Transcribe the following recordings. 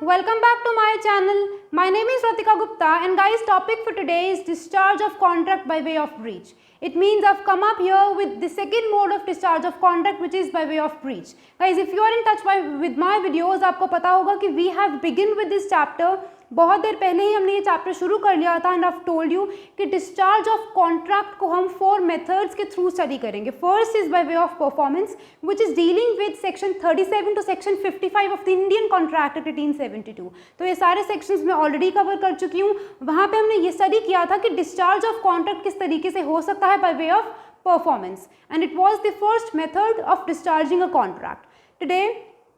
Welcome back to my channel. My name is Ratika Gupta and guys, topic for today is discharge of contract by way of breach. It means I've come up here with the second mode of discharge of contract, which is by way of breach. Guys, if you are in touch with my videos, आपको पता होगा कि we have begun with this chapter. बहुत देर पहले ही हमने ये chapter शुरू कर लिया था एंड आई टोल्ड यू कि डिस्चार्ज ऑफ कॉन्ट्रैक्ट को हम 4 मेथड्स के थ्रू स्टडी करेंगे. First is by way of performance which is dealing with section 37 to section 55 of the Indian contract act 1872. तो ये सारे सेक्शंस मैं ऑलरेडी कवर कर चुकी हूँ. वहाँ पे हमने ये स्टडी किया था कि डिस्चार्ज ऑफ कॉन्ट्रैक्ट किस तरीके से हो सकता है bye way of performance and it was the first method of discharging a contract. Today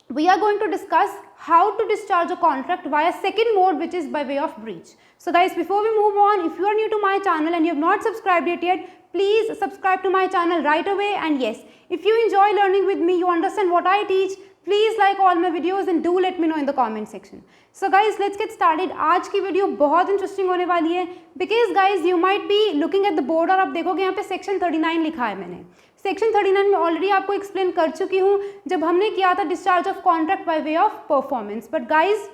we are going to discuss how to discharge a contract via second mode, which is by way of breach. So guys, before we move on, if you are new to my channel and you have not subscribed it yet, please subscribe to my channel right away. And yes, if you enjoy learning with me, you understand what I teach, please like all my videos and do let me know in the comment section. So guys, let's get started. आज की video बहुत interesting होने वाली है because guys, you might be looking at the board और आप देखोगे यहाँ पे सेक्शन 39 लिखा है. मैंने सेक्शन 39 में ऑलरेडी आपको एक्सप्लेन कर चुकी हूँ जब हमने किया था discharge of contract by way of performance. But guys,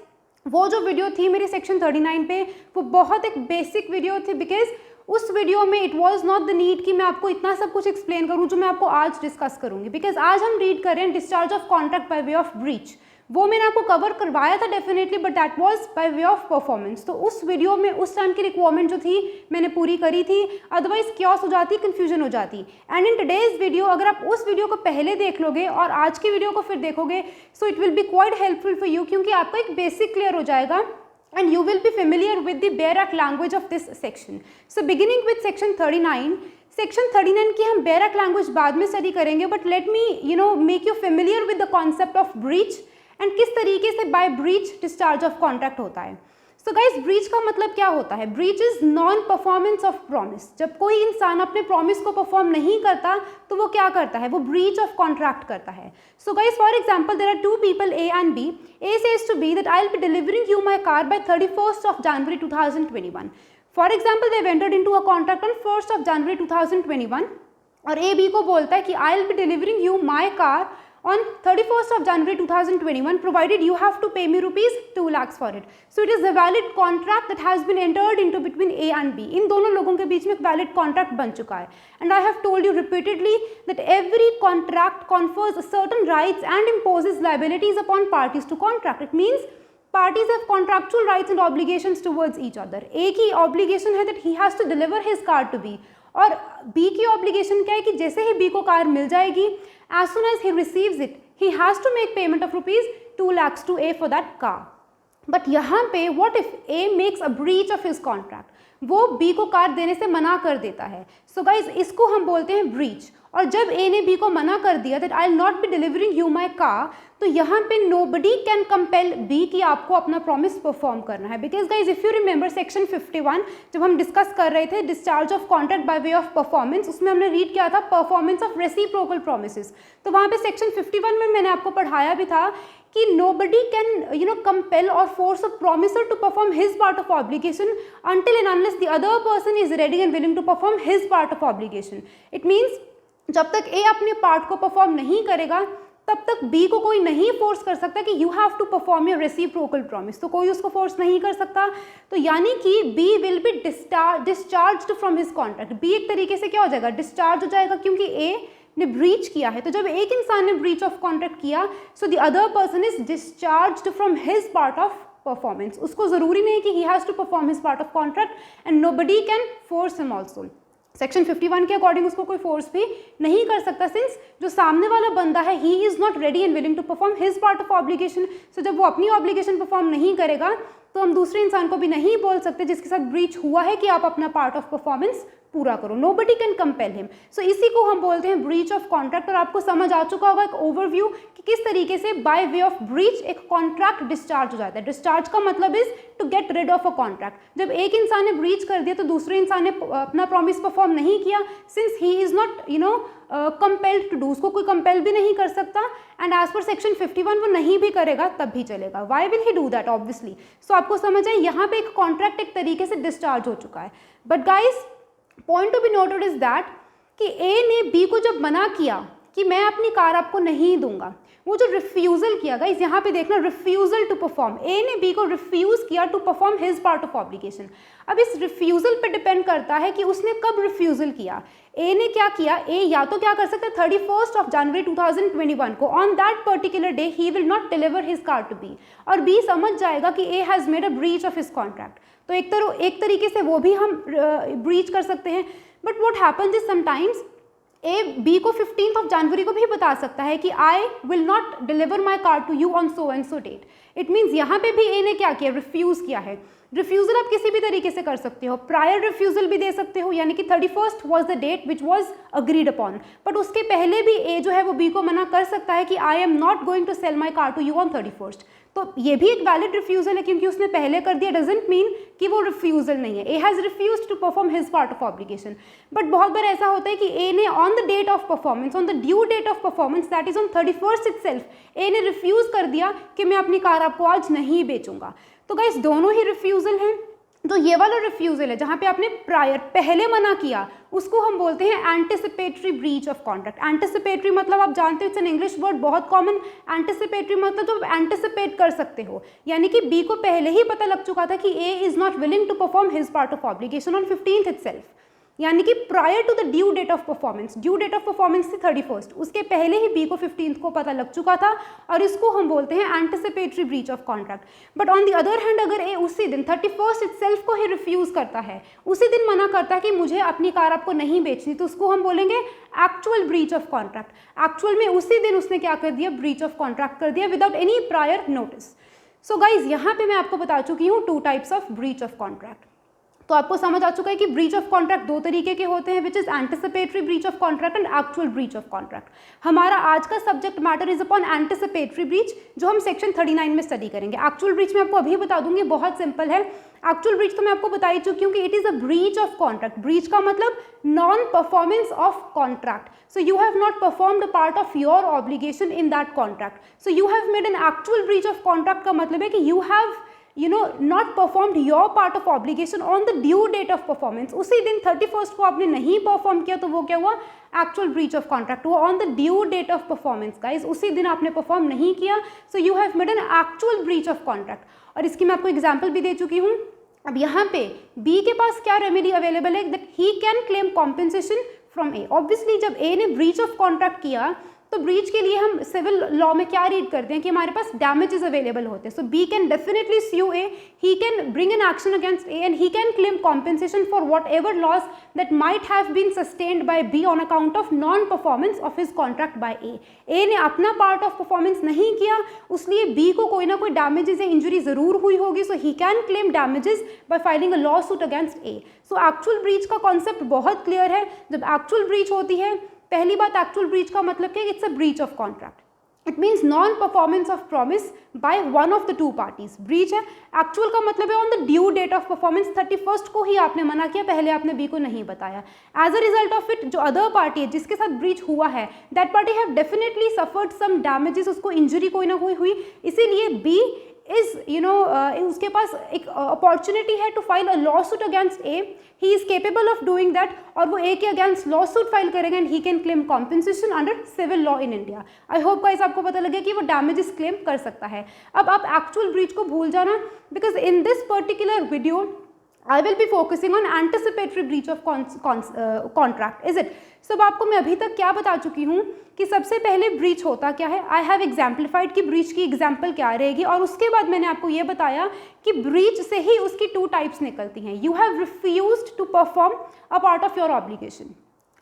वो जो वीडियो थी मेरी सेक्शन 39 पे, वो बहुत एक बेसिक वीडियो थी बिकॉज उस वीडियो में it was not the need कि मैं आपको इतना सब कुछ एक्सप्लेन करूँ जो मैं आपको आज डिस्कस करूँगी. बिकॉज आज हम रीड कर रहे हैं discharge of contract by way of breach. वो मैंने आपको कवर करवाया था definitely, but that was by way of performance. तो उस वीडियो में उस टाइम की रिक्वायरमेंट जो थी मैंने पूरी करी थी, अदरवाइज क्योस हो जाती, कन्फ्यूजन हो जाती. एंड इन टुडेज वीडियो अगर आप उस वीडियो को पहले देख लोगे और आज की वीडियो को फिर देखोगे, so it will be quite helpful for you, क्योंकि आपका एक बेसिक क्लियर हो जाएगा and you will be familiar with the bare act language of this section. So beginning with section 39, section 39 की हम bare act language बाद में study करेंगे, but let me make you familiar with the concept of breach and किस तरीके से by breach discharge of contract होता है. So guys, breach का मतलब क्या होता है? Breach is non performance of promise. जब कोई इंसान अपने promise को perform नहीं करता तो वो क्या करता है? वो breach of contract करता है. So guys, for example, there are two people A and B. A says to B that I'll be delivering you my car by 31st of January 2021. For example, they've entered into a contract on 1st of January 2021 और A B को बोलता है कि I'll be delivering you my car on 31st of January 2021 provided you have to pay me rupees 2 lakhs for it. So it is a valid contract that has been entered into between A and B. इन दोनों लोगों के बीच में एक valid contract बन चुका है. And I have told you repeatedly that every contract confers certain rights and imposes liabilities upon parties to contract. It means parties have contractual rights and obligations towards each other. A की obligation है that he has to deliver his car to B. और B की obligation क्या है कि जैसे ही B को car मिल जाएगी, as soon as he receives it, he has to make payment of rupees 2 lakhs to A for that car. But यहाँ पे what if A makes a breach of his contract? वो B को car देने से मना कर देता है. So guys, इसको हम बोलते हैं breach. और जब A ने B को मना कर दिया that I'll not be delivering you my car, तो यहाँ पे nobody can compel B कि आपको अपना promise perform करना है. Because guys, if you remember section 51 जब हम discuss कर रहे थे discharge of contract by way of performance, उसमें हमने read किया था performance of reciprocal promises. तो वहाँ पे section 51 में मैंने आपको पढ़ाया भी था कि nobody can compel or force a promisor to perform his part of obligation until and unless the other person is ready and willing to perform his part of obligation. It means जब तक A अपने part को perform नहीं करेगा तब तक B को कोई नहीं फोर्स कर सकता कि you have to perform your reciprocal promise. तो कोई उसको फोर्स नहीं कर सकता. तो यानी कि B will be discharged from his contract. B एक तरीके से क्या हो जाएगा? डिस्चार्ज हो जाएगा, क्योंकि A ने ब्रीच किया है. तो जब एक इंसान ने ब्रीच ऑफ कॉन्ट्रैक्ट किया, so the other person is discharged from his part of performance. उसको जरूरी नहीं कि he has to perform his part of contract and nobody can force him also. Section 51 के अकॉर्डिंग उसको कोई फोर्स भी नहीं कर सकता, सिंस जो सामने वाला बंदा है he is not ready and willing to perform his part of obligation. So जब वो अपनी ऑब्लिगेशन परफॉर्म नहीं करेगा तो हम दूसरे इंसान को भी नहीं बोल सकते जिसके साथ ब्रीच हुआ है कि आप अपना पार्ट ऑफ परफॉर्मेंस पूरा करो. Nobody can compel him. So इसी को हम बोलते हैं ब्रीच ऑफ कॉन्ट्रैक्ट. और आपको समझ आ चुका होगा एक ओवरव्यू कि किस तरीके से बाय वे ऑफ ब्रीच एक कॉन्ट्रैक्ट डिस्चार्ज हो जाता है. डिस्चार्ज का मतलब is to get rid of a contract. जब एक इंसान ने ब्रीच कर दिया तो दूसरे इंसान ने अपना प्रॉमिस परफॉर्म नहीं किया, since he is not compelled to do. उसको कोई कंपेल भी नहीं कर सकता एंड एज पर सेक्शन 51 वो नहीं भी करेगा तब भी चलेगा. Why will he do that? Obviously. So आपको समझ आए यहाँ पे एक कॉन्ट्रैक्ट एक तरीके से डिस्चार्ज हो चुका है. But guys, point to be noted is that कि A ने B को जब मना किया कि मैं अपनी कार आपको नहीं दूंगा, वो जो रिफ्यूज़ल किया गाइस, यहाँ पे देखना रिफ्यूज़ल टू परफॉर्म, ए ने बी को रिफ्यूज़ किया to perform his part of obligation. अब इस रिफ्यूज़ल पे डिपेंड करता है कि उसने कब रिफ्यूज़ल किया। ए ने क्या किया, ए या तो क्या कर सकता है 31 ऑफ जनवरी 2021 को, on that particular day he will not deliver his car to B, और बी समझ जाएगा कि A has made a breach of his contract. तो एक तरीके से वो भी हम ब्रीच कर सकते हैं। But what happens is sometimes A B को 15 ऑफ जनवरी को भी बता सकता है कि I will not deliver my car to you on so and so date. It means यहाँ पे भी ए ने क्या किया, रिफ्यूज़ किया है। रिफ्यूज़ल आप किसी भी तरीके से कर सकते हो, प्रायर रिफ्यूज़ल भी दे सकते हो, यानी कि 31 was the date which was agreed upon, but उसके पहले भी ए जो है वो बी को मना कर सकता है कि I am not going to sell my car to you on 31। तो ये भी एक वैलिड रिफ्यूज़ल है, क्योंकि उसने पहले कर दिया डजेंट मीन कि वो रिफ्यूज़ल नहीं है। A has refuse to perform his part of obligation. But बहुत बार ऐसा होता है कि ए ने on the date of performance, on the due date of performance that is on 31 itself, A ने रिफ्यूज़ कर दिया कि मैं अपनी कार आपको आज नहीं बेचूंगा। तो गाइस दोनों ही रिफ्यूज़ल हैं। तो ये वाला रिफ्यूज़ल है जहाँ पे आपने प्रायर पहले मना किया, उसको हम बोलते हैं anticipatory breach of contract. Anticipatory मतलब आप जानते हो, इट्स एन इंग्लिश वर्ड, बहुत कॉमन। एंटिसिपेटरी मतलब तो आप एंटिसिपेट कर सकते हो, यानी कि बी को पहले ही पता लग चुका था कि A is not willing to perform his part of obligation on 15th itself, यानी कि prior to the due date of performance. Due date of performance थी 31, उसके पहले ही बी को 15th को पता लग चुका था, और इसको हम बोलते हैं anticipatory breach of contract. But on the other hand अगर ए उसी दिन 31 इटसेल्फ को ही रिफ्यूज़ करता है, उसी दिन मना करता है कि मुझे अपनी कार आपको नहीं बेचनी, तो उसको हम बोलेंगे actual breach of contract. Actual में उसी दिन उसने क्या कर दिया, ब्रीच ऑफ कॉन्ट्रैक्ट कर दिया without any prior notice. So guys यहाँ पे मैं आपको बता चुकी हूँ 2 types of breach of contract. तो आपको समझ आ चुका है कि ब्रीच ऑफ कॉन्ट्रैक्ट 2 तरीके के होते हैं, which is anticipatory breach of contract and actual breach of contract. हमारा आज का subject matter is upon anticipatory breach, जो हम सेक्शन 39 में स्टडी करेंगे। एक्चुअल ब्रीच में आपको अभी बता दूंगी, बहुत सिंपल है। एक्चुअल ब्रीच तो मैं आपको बता ही चुकी हूँ कि it is a breach of contract. Breach का मतलब non performance of contract. So you have not performed a part of your obligation in that contract. So you have made an actual breach of contract का मतलब है कि you have not performed your part of obligation on the due date of performance। उसी दिन 31 को आपने नहीं perform किया, तो वो क्या हुआ, एक्चुअल ब्रीच ऑफ कॉन्ट्रैक्ट। वो on the due date of performance guys, उसी दिन आपने परफॉर्म नहीं किया, so you have made an actual breach of contract. और इसकी मैं आपको एग्जाम्पल भी दे चुकी हूँ। अब यहाँ पे बी के पास क्या रेमेडी अवेलेबल है, that he can claim compensation from A. Obviously जब ए ने ब्रीच ऑफ कॉन्ट्रैक्ट किया, तो ब्रीच के लिए हम सिविल लॉ में क्या रीड करते हैं कि हमारे पास डैमेजेस अवेलेबल होते हैं। So B can definitely sue A, he can bring an action against A and he can claim compensation for whatever loss that might have been sustained by B on account of non performance of his contract by A. A ने अपना part of performance नहीं किया, उसलिए B को कोई ना कोई damages या injury जरूर हुई होगी, so he can claim damages by filing a law suit against A. So actual breach का कॉन्सेप्ट बहुत क्लियर है। जब एक्चुअल ब्रीच होती है, पहली बात, एक्चुअल ब्रीच का मतलब क्या है, it's a breach of contract. It means non performance of promise by one of the 2 parties. Breach है। एक्चुअल का मतलब है on the due date of performance 31 को ही आपने मना किया, पहले आपने बी को नहीं बताया। As a result of it, जो अदर पार्टी है जिसके साथ ब्रीच हुआ है, that party have definitely suffered some damages, उसको इंजरी कोई ना कोई हुई, इसीलिए बी इज उसके पास एक अपॉर्चुनिटी है to file a law suit against A. He is capable of doing that, और वो ए के अगेंस्ट लॉ सूट फाइल करेंगे and he can claim compensation under civil law in India. I hope guys आपको पता लगे कि वो damages claim कर सकता है। अब आप एक्चुअल ब्रीच को भूल जाना, because in this particular video I will be focusing on anticipatory breach of contract, is it? सब आपको मैं अभी तक क्या बता चुकी हूँ कि सबसे पहले ब्रीच होता क्या है, आई हैव एग्जाम्पलीफाइड कि ब्रीच की एग्जाम्पल क्या रहेगी, और उसके बाद मैंने आपको ये बताया कि ब्रीच से ही उसकी 2 टाइप्स निकलती हैं। You have refused to perform a part of your obligation,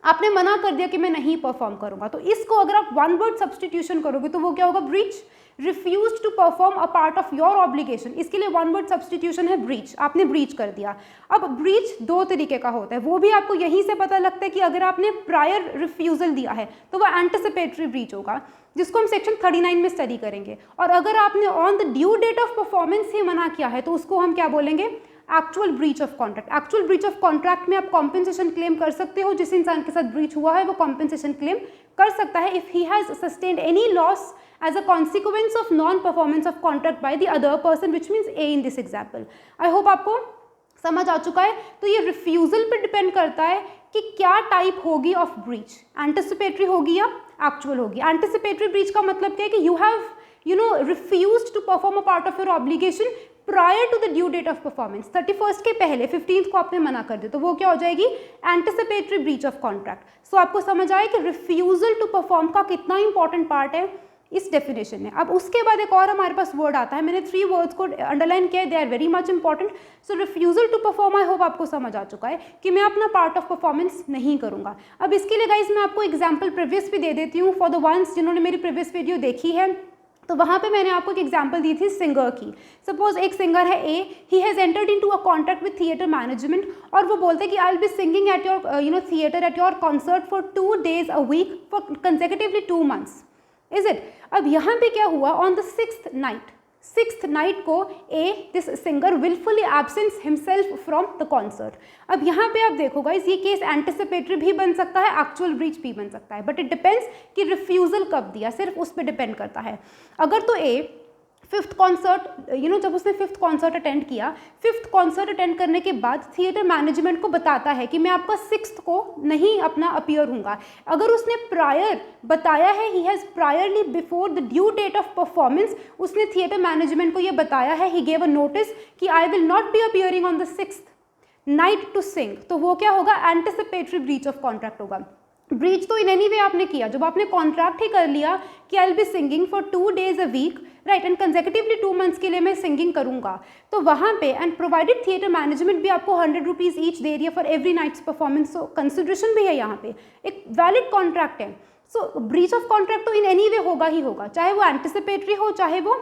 आपने मना कर दिया कि मैं नहीं परफॉर्म करूंगा, तो इसको अगर आप 1 वर्ड सब्सटीट्यूशन करोगे तो वो क्या होगा, breach. Refuse to perform a part of your obligation, इसके लिए 1 वर्ड सब्सटीट्यूशन है ब्रीच, आपने ब्रीच कर दिया। अब ब्रीच 2 तरीके का होता है, वो भी आपको यहीं से पता लगता है कि अगर आपने प्रायर रिफ्यूजल दिया है तो वो एंटिसिपेटरी ब्रीच होगा, जिसको हम सेक्शन 39 में स्टडी करेंगे। और अगर आपने on the due date of performance ही मना किया है तो उसको हम क्या बोलेंगे, actual breach of contract. Actual breach of contract में आप कॉम्पेंसेशन क्लेम कर सकते हो, जिस इंसान के साथ ब्रीच हुआ है वो कॉम्पेंसेशन क्लेम कर सकता है if he has sustained any loss as a consequence of non-performance of contract by the other person, which means A in this example. I hope आपको समझ आ चुका है। तो ये रिफ्यूजल पे डिपेंड करता है कि क्या टाइप होगी ऑफ ब्रीच, एंटिसिपेटरी होगी या एक्चुअल होगी। एंटिसिपेटरी ब्रीच का मतलब क्या है कि you have refused to perform a part of your obligation prior to the due date of performance. 31st के पहले 15th को आपने मना कर दिया तो वो क्या हो जाएगी, एंटिसिपेटरी ब्रीच ऑफ कॉन्ट्रैक्ट। सो आपको समझ आए कि रिफ्यूजल टू परफॉर्म का कितना इंपॉर्टेंट पार्ट है इस डेफिनेशन में। अब उसके बाद एक और हमारे पास वर्ड आता है, मैंने 3 वर्ड्स को अंडरलाइन किया है, they are very much important. So refusal to perform, I hope आपको समझ आ चुका है कि मैं अपना पार्ट ऑफ परफॉर्मेंस नहीं करूंगा। अब इसके लिए गाइज मैं आपको एग्जाम्पल प्रीवियस भी दे देती हूँ फॉर द वंस जिन्होंने मेरी प्रीवियस वीडियो देखी है। तो वहाँ पे मैंने आपको एक एग्जांपल दी थी सिंगर की। सपोज एक सिंगर है A, he has entered into a contract with theatre management और वो बोलते हैं कि I will be singing at your theatre at your concert for 2 days a week for consecutively 2 months, is it. अब यहाँ पे क्या हुआ, ऑन द 6th नाइट को A this singer wilfully absence himself from the concert. अब यहाँ पे आप देखो गाइस, ये केस एंटिसिपेटरी भी बन सकता है, एक्चुअल ब्रीच भी बन सकता है, बट इट डिपेंड्स कि रिफ्यूजल कब दिया, सिर्फ उस पर डिपेंड करता है। अगर तो ए 5th कॉन्सर्ट जब उसने 5th कॉन्सर्ट अटेंड किया, 5th कॉन्सर्ट अटेंड करने के बाद थिएटर मैनेजमेंट को बताता है कि मैं आपका 6th को नहीं अपना अपीयर हूँगा। अगर उसने प्रायर बताया है, he has priorly before the due date of performance, उसने थिएटर मैनेजमेंट को ये बताया है, ही गेव अ नोटिस कि I will not be appearing on the 6th night to sing, तो वो क्या होगा, एंटिसिपेटरी ब्रीच ऑफ कॉन्ट्रैक्ट होगा। ब्रीच तो इन एनी वे आपने किया, जब आपने कॉन्ट्रैक्ट ही कर लिया कि I will be singing for 2 days a week, right, and consecutively 2 months के लिए मैं सिंगिंग करूंगा, तो वहाँ पे एंड प्रोवाइडेड थिएटर मैनेजमेंट भी आपको 100 रुपीज़ ईच दे रही है for every night's performance, so consideration भी है यहाँ पे, एक वैलिड कॉन्ट्रैक्ट है। सो ब्रीच ऑफ कॉन्ट्रैक्ट तो इन एनी वे होगा ही होगा, चाहे वो एंटिसिपेटरी हो चाहे वो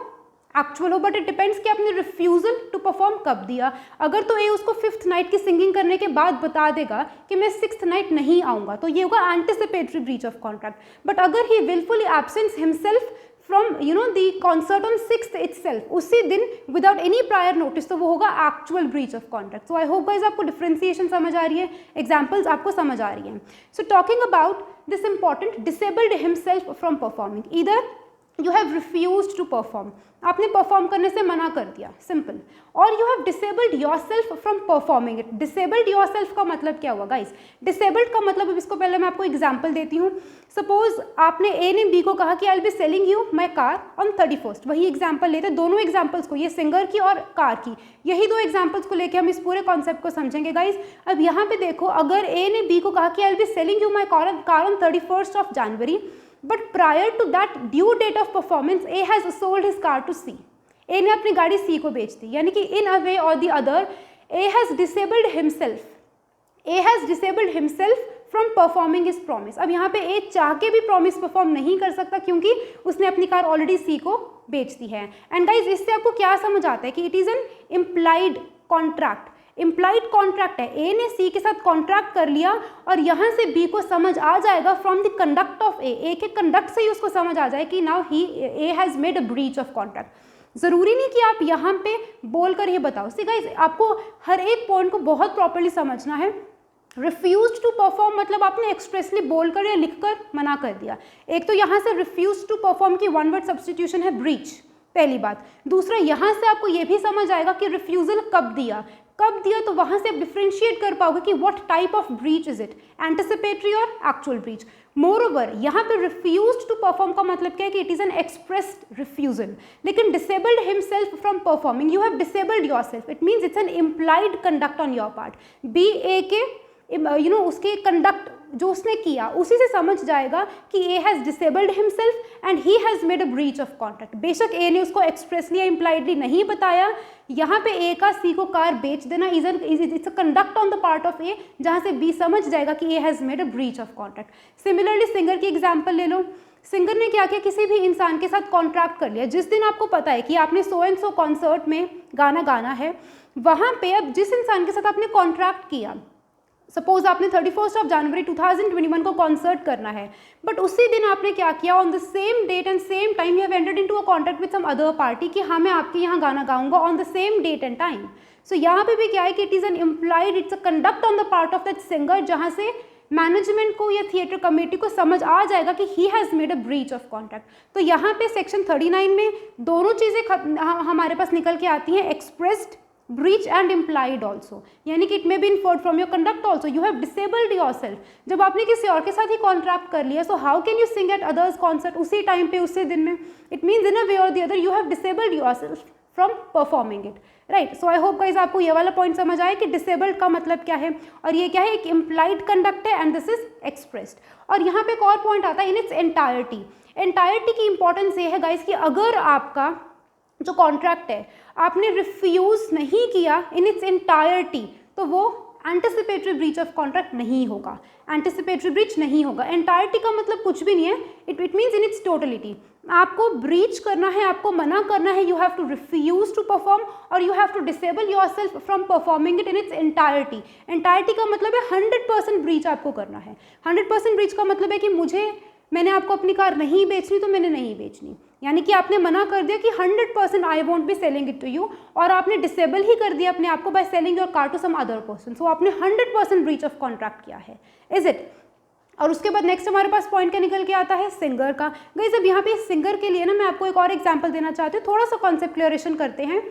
एक्चुअल हो, बट इट डिपेंड्स कि आपने रिफ्यूजल टू परफॉर्म कब दिया। अगर तो ये उसको 5th नाइट की सिंगिंग करने के बाद बता देगा कि मैं 6th नाइट नहीं आऊँगा, तो ये होगा anticipatory breach of contract. But अगर he wilfully absence himself from the concert on 6th itself, उसी दिन विदाउट एनी प्रायर नोटिस, तो वो होगा actual breach of contract. So I hope guys आपको डिफ्रेंसिएशन समझ आ रही है, एग्जाम्पल्स आपको समझ आ रही हैं। So talking about this important, disabled himself from performing, either you have refused to perform, आपने परफॉर्म करने से मना कर दिया, सिंपल, और you have disabled yourself from performing it. Disabled yourself का मतलब क्या हुआ गाइस, डिसेबल्ड का मतलब, अब इसको पहले मैं आपको एग्जांपल देती हूँ। सपोज आपने ए ने बी को कहा कि I will be selling you my car on 31st, वही एग्जाम्पल लेते, दोनों एग्जाम्पल्स को, ये सिंगर की और कार की, यही 2 एग्जाम्पल्स को लेकर हम इस पूरे कॉन्सेप्ट को समझेंगे गाइस। अब यहाँ पे देखो, अगर ए ने बी को कहा कि I will be selling you my car on 31st January, but prior to that due date of performance, A has sold his car to C. A ने अपनी गाड़ी C को बेच दी, यानी कि in a way or the other, A has disabled himself. A has disabled himself from performing his promise. अब यहाँ पे A चाह के भी promise perform नहीं कर सकता क्योंकि उसने अपनी कार ऑलरेडी C को बेच दी है। एंड गाइज इससे आपको क्या समझ आता है कि it is an implied contract. Implied contract है, ए ने सी के साथ कॉन्ट्रैक्ट कर लिया और यहाँ से बी को समझ आ जाएगा फ्रॉम द कंडक्ट ऑफ ए के कंडक्ट से ही उसको समझ आ जाए कि now he A has made a breach of contract. ज़रूरी नहीं कि आप यहाँ पे बोल कर ये बताओ। सी गाइज आपको हर एक पॉइंट को बहुत प्रॉपरली समझना है। रिफ्यूज टू परफॉर्म मतलब आपने एक्सप्रेसली बोल कर या लिख कर मना कर दिया। एक तो यहाँ से रिफ्यूज टू परफॉर्म की 1 word सब्सटीट्यूशन है ब्रीच, पहली बात। दूसरा यहाँ से आपको ये भी समझ आएगा कि रिफ्यूजल कब दिया, तो वहाँ से आप डिफ्रेंशिएट कर पाओगे कि what type of breach is it, anticipatory और एक्चुअल ब्रीच। मोर ओवर यहाँ पे रिफ्यूज टू परफॉर्म का मतलब क्या है कि it is an expressed refusal. लेकिन disabled himself from performing, you have disabled yourself, it means it's an implied conduct on your part. B A के उसके कंडक्ट जो उसने किया उसी से समझ जाएगा कि A has disabled himself and he has made a breach of contract. बेशक ए ने उसको एक्सप्रेसली या इम्प्लाइडली नहीं बताया, यहाँ पे ए का सी को कार बेच देना it's a conduct on the part of A, जहाँ से बी समझ जाएगा कि A has made a breach of contract. Similarly singer की एग्जाम्पल ले लो। सिंगर ने क्या किया, किसी भी इंसान के साथ कॉन्ट्रैक्ट कर लिया। जिस दिन आपको पता है कि आपने सो एंड सो कॉन्सर्ट में गाना गाना है, वहाँ पे अब जिस इंसान के साथ आपने कॉन्ट्रैक्ट किया, सपोज आपने 31st January 2021 को कॉन्सर्ट करना है, बट उसी दिन आपने क्या किया, on the same date and same time you have entered into a contract with some other party कि हाँ मैं आपके यहाँ गाना गाऊंगा on the same date and time. So यहाँ पे भी क्या है कि it is an implied, it's a conduct on the part of that singer, जहाँ से मैनेजमेंट को या थिएटर कमेटी को समझ आ जाएगा कि he has made a breach of contract. तो यहाँ पे सेक्शन 39 में दोनों चीज़ें हमारे पास निकल के आती हैं, expressed breach and implied also, यानी कि it may be inferred from your conduct also, you have disabled your self. जब आपने किसी और के साथ ही कॉन्ट्रैक्ट कर लिया, so how can you sing at others concert उसी टाइम पे, उसी दिन में? इट मीन्स इन अ वे और the other you have disabled your self from performing it, right. So I hope guys आपको ये वाला पॉइंट समझ आए कि डिसेबल्ड का मतलब क्या है, और ये क्या है, एक इम्प्लाइड कंडक्ट है एंड दिस इज एक्सप्रेस्ड। और यहाँ पे एक और पॉइंट आता है, इन इट्स एंटायरिटी। एंटायरिटी की इंपॉर्टेंस ये है गाइज कि अगर आपका जो कॉन्ट्रैक्ट है आपने रिफ्यूज नहीं किया इन इट्स एंटायरिटी, तो वो एंटिसिपेटरी ब्रीच ऑफ कॉन्ट्रैक्ट नहीं होगा, एंटिसिपेटरी ब्रीच नहीं होगा। एंटायरिटी का मतलब कुछ भी नहीं है, it means in its totality. आपको ब्रीच करना है, आपको मना करना है, you have to refuse to perform और you have to disable yourself from performing it in its entirety. Entirety का मतलब है 100% ब्रीच आपको करना है। 100% ब्रीच का मतलब है कि मैंने आपको अपनी कार नहीं बेचनी तो मैंने नहीं बेचनी, यानी कि आपने मना कर दिया कि 100% I won't be selling it to you, और आपने डिसेबल ही कर दिया अपने आप को by selling your car to some other person. So आपने 100% ब्रीच ऑफ कॉन्ट्रैक्ट किया है, इज इट। और उसके बाद नेक्स्ट हमारे पास पॉइंट क्या निकल के आता है, सिंगर का। गाइस अब यहाँ पे सिंगर के लिए ना मैं आपको एक और एग्जांपल देना चाहती हूँ, थोड़ा सा कॉन्सेप्ट क्लियरेशन करते हैं।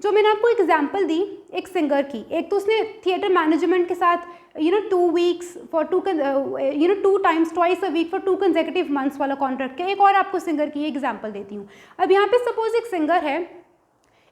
जो मैंने आपको एग्जांपल दी एक सिंगर की, एक तो उसने थिएटर मैनेजमेंट के साथ 2 weeks for 2 times twice a week for 2 consecutive months वाला कॉन्ट्रैक्ट किया। एक और आपको सिंगर की एग्जांपल देती हूँ। अब यहाँ पे सपोज एक सिंगर है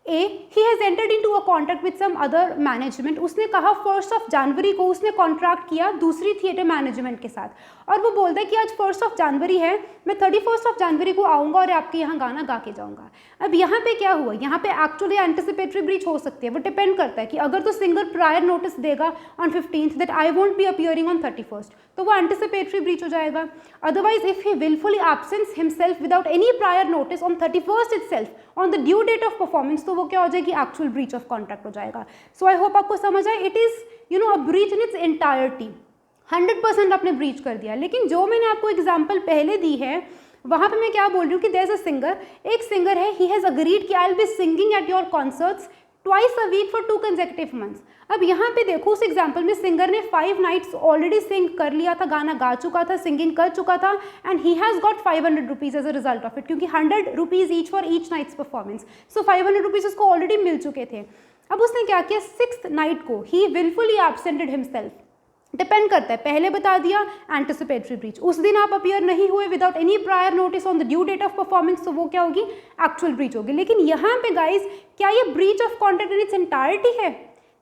A, he has entered into a contract with some other management। उसने कहा 1 जनवरी को उसने कॉन्ट्रैक्ट किया दूसरी थिएटर मैनेजमेंट के साथ, और वो बोलता है कि आज 1 जनवरी है, मैं 31 जनवरी को आऊँगा और आपके यहाँ गाना गा के जाऊँगा। अब यहाँ पे क्या हुआ, यहाँ पे एक्चुअली एंटिसिपेटरी ब्रीच हो सकती है, वो डिपेंड करता है कि अगर तो सिंगर प्रायर नोटिस देगा on 15th that I won't be appearing on 31st, तो वो एंटिसिपेटरी ब्रीच हो जाएगा। Otherwise if he wilfully absence himself without any prior notice on 31st itself on the due date of performance, तो वो क्या हो जाएगी, एक्चुअल ब्रीच ऑफ कॉन्ट्रैक्ट हो जाएगा। सो आई होप आपको समझ आए, it is a breach in its entirety. 100% आपने ब्रीच कर दिया। लेकिन जो मैंने आपको एग्जांपल पहले दी है वहाँ पे मैं क्या बोल रही हूँ कि देयर इज अ सिंगर, एक सिंगर है, ही हैज़ अग्रीड कि I will be singing at your concerts twice a week for 2 consecutive months। अब यहाँ पे देखो उस एग्जाम्पल में सिंगर ने 5 nights ऑलरेडी सिंग कर लिया था, गाना गा चुका था, सिंगिंग कर चुका था, and he has got 500 rupees as a result of it, क्योंकि 100 rupees each for each night's performance. So 500 rupees उसको ऑलरेडी मिल चुके थे। अब उसने क्या किया, 6th नाइट को he wilfully absented himself. Depend करता है, पहले बता दिया एंटिसिपेटरी ब्रीच, उस दिन आप अपीयर नहीं हुए without any prior notice on the due date of performance, तो वो क्या होगी, एक्चुअल ब्रीच होगी। लेकिन यहाँ पे गाइस क्या ये breach of contract in its entirety है?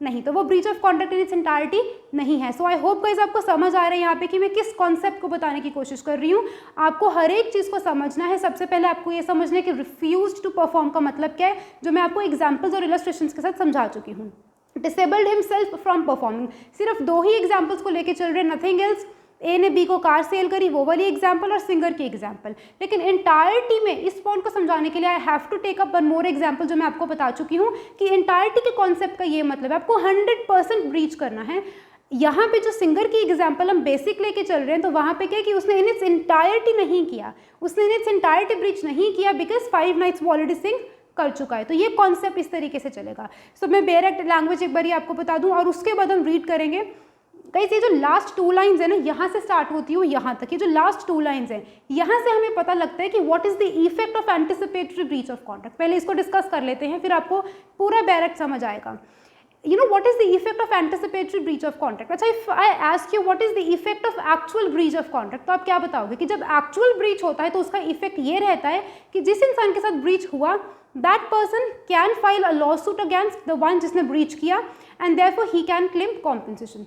नहीं, तो वो breach of contract in its entirety नहीं है। सो आई होप गाइस आपको समझ आ रहा है यहाँ पे कि मैं किस कॉन्सेप्ट को बताने की कोशिश कर रही हूँ। आपको हर एक चीज़ को समझना है। सबसे पहले आपको ये समझना है कि रिफ्यूज टू परफॉर्म का मतलब क्या है, जो मैं आपको एग्जाम्पल्स और इलस्ट्रेशंस के साथ समझा चुकी हूँ। डिसेबल्ड हिमसेल्फ फ्रॉम परफॉर्मिंग, सिर्फ 2 ही एग्जाम्पल्स को लेके चल रहे, नथिंग एल्स। ए ने बी को कार सेल करी, वो वाली एग्जाम्पल, और सिंगर की एग्जाम्पल। लेकिन एंटायरिटी में इस पॉइंट को समझाने के लिए I have to take up one more example, जो मैं आपको बता चुकी हूँ कि एंटायरिटी के कॉन्सेप्ट का ये मतलब है आपको 100% ब्रीच करना है। यहाँ पे जो सिंगर की एग्जाम्पल हम बेसिक लेके चल रहे हैं, तो वहाँ पे क्या है कि उसने इन इट्स एंटायरिटी नहीं किया, उसने इन इट्स एंटायरिटी ब्रीच नहीं किया बिकॉज 5 nights वो ऑलरेडी सिंग कर चुका है। तो ये कॉन्सेप्ट इस तरीके से चलेगा। सो मैं डायरेक्ट लैंग्वेज एक बार आपको बता दूं और उसके बाद हम रीड करेंगे। गाइस ये जो लास्ट 2 लाइन्स है ना, यहाँ से स्टार्ट होती हूँ यहाँ तक, ये जो लास्ट 2 लाइन्स हैं, यहाँ से हमें पता लगता है कि what is the effect of anticipatory breach of contract. पहले इसको डिस्कस कर लेते हैं, फिर आपको पूरा डायरेक्ट समझ आएगा। what is the effect of anticipatory breach of contract? अच्छा, if I ask you what is the effect of actual breach of contract, तो आप क्या बताओगे कि जब actual breach होता है तो उसका effect ये रहता है कि जिस इंसान के साथ breach हुआ, that person can file a lawsuit against the one जिसने breach किया, and therefore he can claim compensation.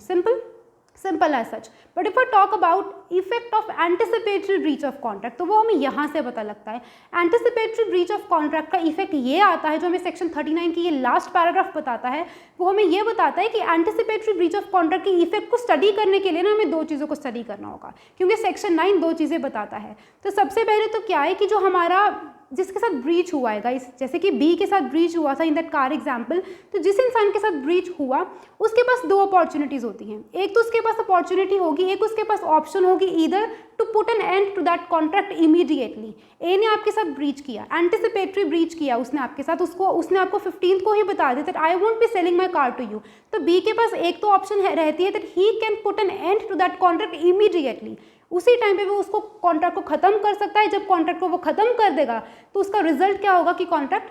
Simple as such. But if I talk about effect of anticipatory breach of contract, तो वो हमें यहाँ से पता लगता है। Anticipatory breach of contract का इफेक्ट ये आता है, जो हमें सेक्शन 39 की ये लास्ट पैराग्राफ बताता है, वो हमें ये बताता है कि एंटिसिपेटरी ब्रीच ऑफ कॉन्ट्रैक्ट के इफेक्ट को स्टडी करने के लिए ना हमें 2 चीज़ों को स्टडी करना होगा, क्योंकि सेक्शन 9 2 चीज़ें बताता है। तो सबसे पहले तो क्या है कि जो हमारा जिसके साथ ब्रीच हुआ है गाइस, जैसे कि बी के साथ ब्रीच हुआ था इन दैट कार एग्जाम्पल, तो जिस इंसान के साथ ब्रीच हुआ उसके पास 2 अपॉर्चुनिटीज़ होती हैं। एक तो उसके पास अपॉर्चुनिटी होगी, एक उसके पास ऑप्शन होगी, either to put an end to that contract immediately. A ने आपके साथ ब्रीच किया, एंटिसिपेटरी ब्रीच किया उसने आपके साथ, उसने आपको 15th को ही बता दिया that I won't be selling my car to you. तो बी के पास एक तो ऑप्शन रहती है that he can put an end to that contract immediately. उसी टाइम पे वो उसको कॉन्ट्रैक्ट को ख़त्म कर सकता है। जब कॉन्ट्रैक्ट को वो ख़त्म कर देगा तो उसका रिजल्ट क्या होगा कि कॉन्ट्रैक्ट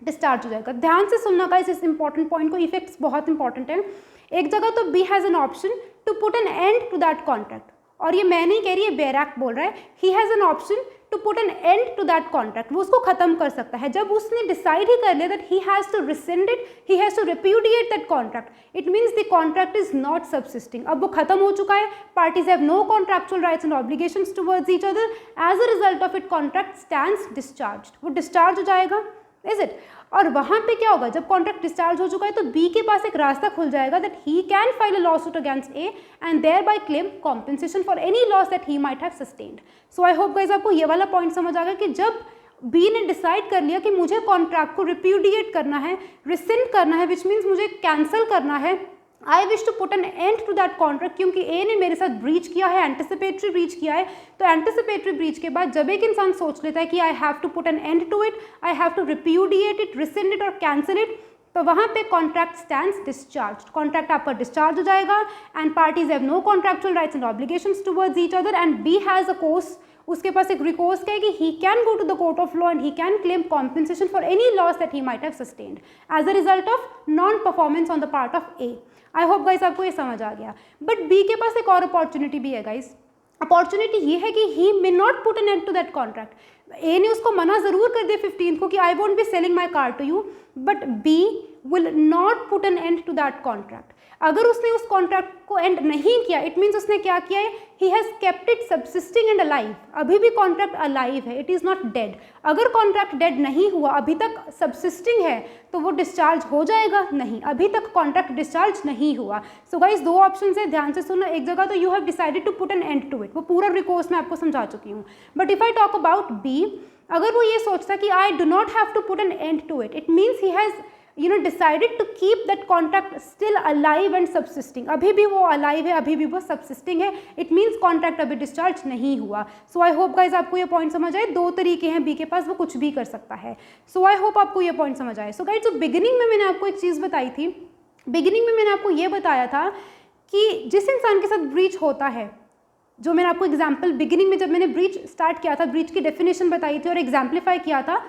डिस्चार्ज हो जाएगा। ध्यान से सुनना गाइस इस इंपॉर्टेंट पॉइंट को, इफेक्ट्स बहुत इंपॉर्टेंट है। एक जगह तो B has an option to put an end to that contract, और ये मैं नहीं कह रही, ये बैराक बोल रहा है, he has an option to put an end to that contract, वो उसको खत्म कर सकता है। जब उसने डिसाइड ही कर लिया that he has to rescind it, he has to repudiate that contract, it means the contract is not subsisting. अब वो खत्म हो चुका है, parties have no contractual rights and obligations towards each other, as a result of it contract stands discharged, वो discharge हो जाएगा, is it. और वहाँ पे क्या होगा, जब कॉन्ट्रैक्ट डिस्चार्ज हो चुका है तो बी के पास एक रास्ता खुल जाएगा that he can file a law suit against A and thereby claim compensation for any loss that he might have sustained. So I hope guys आपको ये वाला पॉइंट समझ आ गया कि जब बी ने डिसाइड कर लिया कि मुझे कॉन्ट्रैक्ट को रिप्यूडिएट करना है, रिसेंड करना है, विच मीन्स मुझे कैंसिल करना है, I wish to put an end to that contract, क्योंकि ए ने मेरे साथ ब्रीच किया है, एंटिसिपेटरी ब्रीच किया है, तो एंटिसिपेटरी ब्रीच के बाद जब एक इंसान सोच लेता है कि I have to put an end to it, I have to repudiate it, rescind it और कैंसिल इट, तो वहाँ पे कॉन्ट्रैक्ट स्टैंड्स डिस्चार्ज, कॉन्ट्रैक्ट आपका डिस्चार्ज हो जाएगा and parties have no contractual rights and obligations towards each other and B has a course, उसके पास एक रिकोर्स क्या है कि he can go to the court of law and he can claim compensation for any loss that he might have sustained as a result of non performance on the part of A. I hope guys आपको ये समझ आ गया। But B के पास एक और opportunity भी है गाइस, अपॉर्चुनिटी ये है कि he may not put an end to that contract. A ने उसको मना जरूर कर दिया 15th को कि I won't be selling my car to you, but B will not put an end to that contract. अगर उसने उस कॉन्ट्रैक्ट को एंड नहीं किया, इट मीन्स उसने क्या किया है, he has kept it subsisting and alive, अभी भी कॉन्ट्रैक्ट अलाइव है, इट इज़ नॉट डेड। अगर कॉन्ट्रैक्ट डेड नहीं हुआ, अभी तक सब्सिस्टिंग है, तो वो डिस्चार्ज हो जाएगा, नहीं, अभी तक कॉन्ट्रैक्ट डिस्चार्ज नहीं हुआ। सो गाइस दो ऑप्शन है, ध्यान से सुनना। एक जगह तो you have decided to put an end to it, वो पूरा रिकोर्स मैं आपको समझा चुकी हूँ। But if I talk about B, अगर वो ये सोचता कि I do not have to put an end to it, it means he has decided to keep that contract still alive and subsisting, अभी भी वो alive है, अभी भी वो subsisting है, it means contract अभी discharge नहीं हुआ। So I hope guys आपको ये point समझ आए। दो तरीके हैं बी के पास, वो कुछ भी कर सकता है। So I hope आपको ये point समझ आए। So guys जो beginning में मैंने आपको एक चीज़ बताई थी, beginning में मैंने आपको ये बताया था कि जिस इंसान के साथ breach होता है, जो मैंने आपको एग्जाम्पल बिगिनिंग में जब मैंने ब्रीच स्टार्ट किया था, ब्रीच की डेफिनेशन बताई थी और एग्जाम्पलीफाई किया था,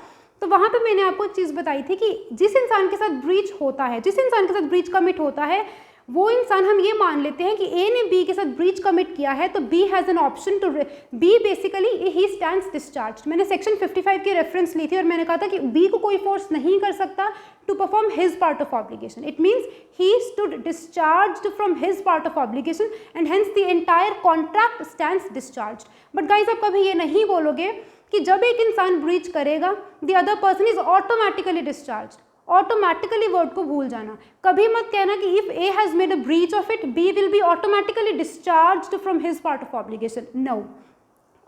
तो वहाँ पे मैंने आपको एक चीज़ बताई थी कि जिस इंसान के साथ ब्रीच होता है, जिस इंसान के साथ ब्रीच कमिट होता है, वो इंसान, हम ये मान लेते हैं कि ए ने बी के साथ ब्रीच कमिट किया है, तो B has an option to, B basically he stands discharge. मैंने सेक्शन 55 की रेफरेंस ली थी और मैंने कहा था कि बी को कोई फोर्स नहीं कर सकता to perform his part of obligation, it means he stood discharged from his part of obligation and hence the entire contract stands discharged. But guys आप कभी ये नहीं बोलोगे कि जब एक इंसान ब्रीच करेगा the other person is automatically discharge. Automatically word को भूल जाना, कभी मत कहना कि if A has made a breach of it, B will be automatically discharged from his part of obligation. No,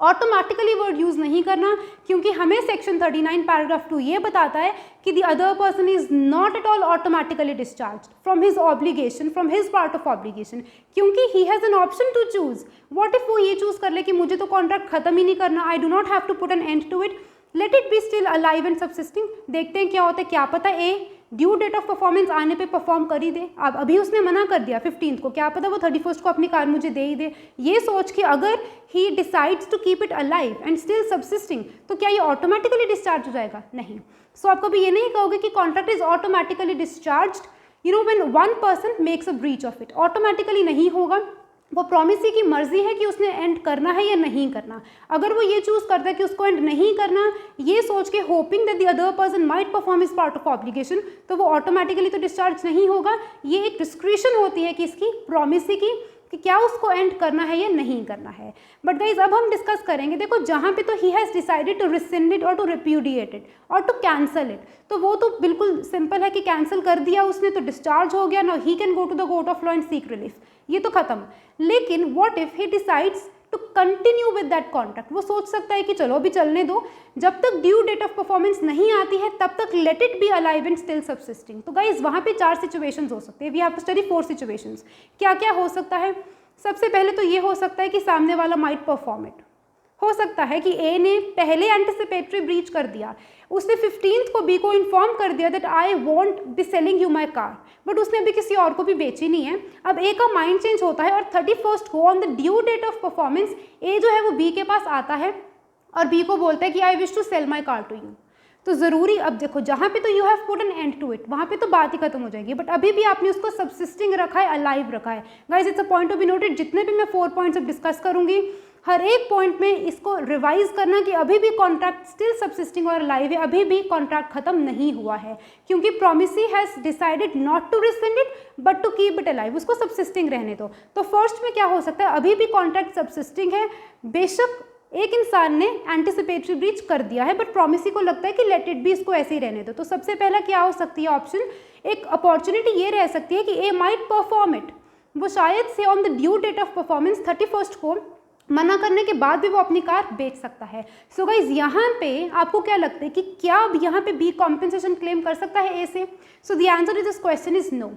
automatically word use नहीं करना, क्योंकि हमें सेक्शन 39 पैराग्राफ 2 ये बताता है कि the other person is not at all automatically discharge from his obligation, from his part of obligation, क्योंकि he has an option to choose. What if वो ये चूज कर ले कि मुझे तो कॉन्ट्रैक्ट खत्म ही नहीं करना, I do not have to put an end to it, let it be still alive and subsisting. देखते हैं क्या होता है, क्या पता A due date of performance आने पे परफॉर्म कर ही दे। अब अभी उसने मना कर दिया 15th को, क्या पता वो 31st को अपनी कार मुझे दे ही दे। ये सोच के अगर he decides to keep it alive and still subsisting, तो क्या ये ऑटोमेटिकली डिस्चार्ज हो जाएगा? नहीं। सो आप कभी ये नहीं कहोगे कि contract is automatically discharged when one person makes a breach of it. Automatically नहीं होगा, वो प्रॉमिसी की मर्जी है कि उसने एंड करना है या नहीं करना। अगर वो ये चूज करता है कि उसको एंड नहीं करना, ये सोच के hoping that the other person might perform his part of obligation, तो वो ऑटोमेटिकली तो डिस्चार्ज नहीं होगा। ये एक डिस्क्रिशन होती है कि इसकी प्रॉमिसी की, कि क्या उसको एंड करना है या नहीं करना है। बट गाइज अब हम डिस्कस करेंगे, देखो जहाँ पे तो he has decided to rescind it और टू रिप्यूडिएट इट और टू कैंसल इट, तो वो तो बिल्कुल सिंपल है कि कैंसिल कर दिया उसने तो डिस्चार्ज हो गया, now he can go to the court of law and seek relief, ये तो खत्म। लेकिन what if he decides to continue with that contract, वो सोच सकता है कि चलो अभी चलने दो, जब तक ड्यू डेट ऑफ परफॉर्मेंस नहीं आती है तब तक let it be alive and still subsisting. तो गाइज वहाँ पे 4 सिचुएशंस हो सकते हैं, we have to study 4 situations. क्या क्या हो सकता है? सबसे पहले तो ये हो सकता है कि सामने वाला माइट परफॉर्म इट। हो सकता है कि ए ने पहले एंटिसिपेटरी ब्रीच कर दिया, उसने 15th को बी को इन्फॉर्म कर दिया that I won't be selling you my car, but उसने अभी किसी और को भी बेची नहीं है। अब ए का माइंड चेंज होता है और 31st को on the due date of performance A जो है वो बी के पास आता है और बी को बोलता है कि I wish to sell my car to you. तो ज़रूरी, अब देखो जहाँ पे तो you have put an end to it, वहाँ पे तो बात ही खत्म हो जाएगी, बट अभी भी आपने उसको सबसिस्टिंग रखा है, अलाइव रखा है। Guys it's a point to be noted, जितने भी मैं 4 पॉइंट्स अब डिस्कस करूंगी, हर एक पॉइंट में इसको रिवाइज करना कि अभी भी कॉन्ट्रैक्ट स्टिल सबसिस्टिंग और अलाइव है, अभी भी कॉन्ट्रैक्ट खत्म नहीं हुआ है, क्योंकि promisee has decided not to rescind it but to keep it alive, उसको सबसिस्टिंग रहने दो। तो फर्स्ट में क्या हो सकता है, अभी भी कॉन्ट्रैक्ट सबसिस्टिंग है, बेशक एक इंसान ने एंटिसिपेटरी ब्रीच कर दिया है, बट प्रोमिसी को लगता है कि लेट इट बी, इसको ऐसे ही रहने दो। तो सबसे पहला क्या हो सकती है ऑप्शन, एक अपॉर्चुनिटी ये रह सकती है कि ए माइट परफॉर्म इट, वो शायद से on the due date of performance 31st को मना करने के बाद भी वो अपनी कार बेच सकता है। सो गाइज यहाँ पे आपको क्या लगता है कि क्या अब यहाँ पे बी कॉम्पेंसेशन क्लेम कर सकता है ए से? So the answer is this question is no,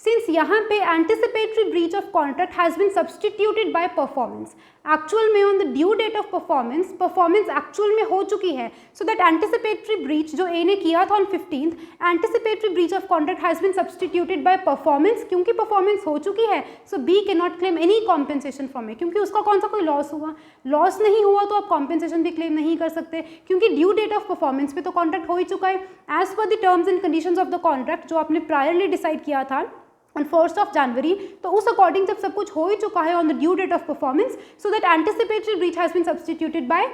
since यहाँ पे anticipatory breach of contract has been substituted by performance. Actual में on the due date of performance, performance actual में हो चुकी है, सो दैट एंटिसिपेटरी ब्रीच जो ए ने किया था on 15th, anticipatory breach of contract has been substituted by performance, क्योंकि परफॉर्मेंस हो चुकी है, so B can not claim any compensation from A, क्योंकि उसका कौन सा कोई लॉस हुआ, लॉस नहीं हुआ तो आप कॉम्पेंसेशन भी क्लेम नहीं कर सकते, क्योंकि ड्यू डेट ऑफ परफॉर्मेंस पे तो कॉन्ट्रैक्ट हो ही चुका है। As per the terms and conditions of the contract जो आपने प्रायरली डिसाइड किया था on 1st of January, तो उस अकॉर्डिंग जब सब कुछ हो ही चुका है on the due date of performance, so that anticipatory breach has been substituted by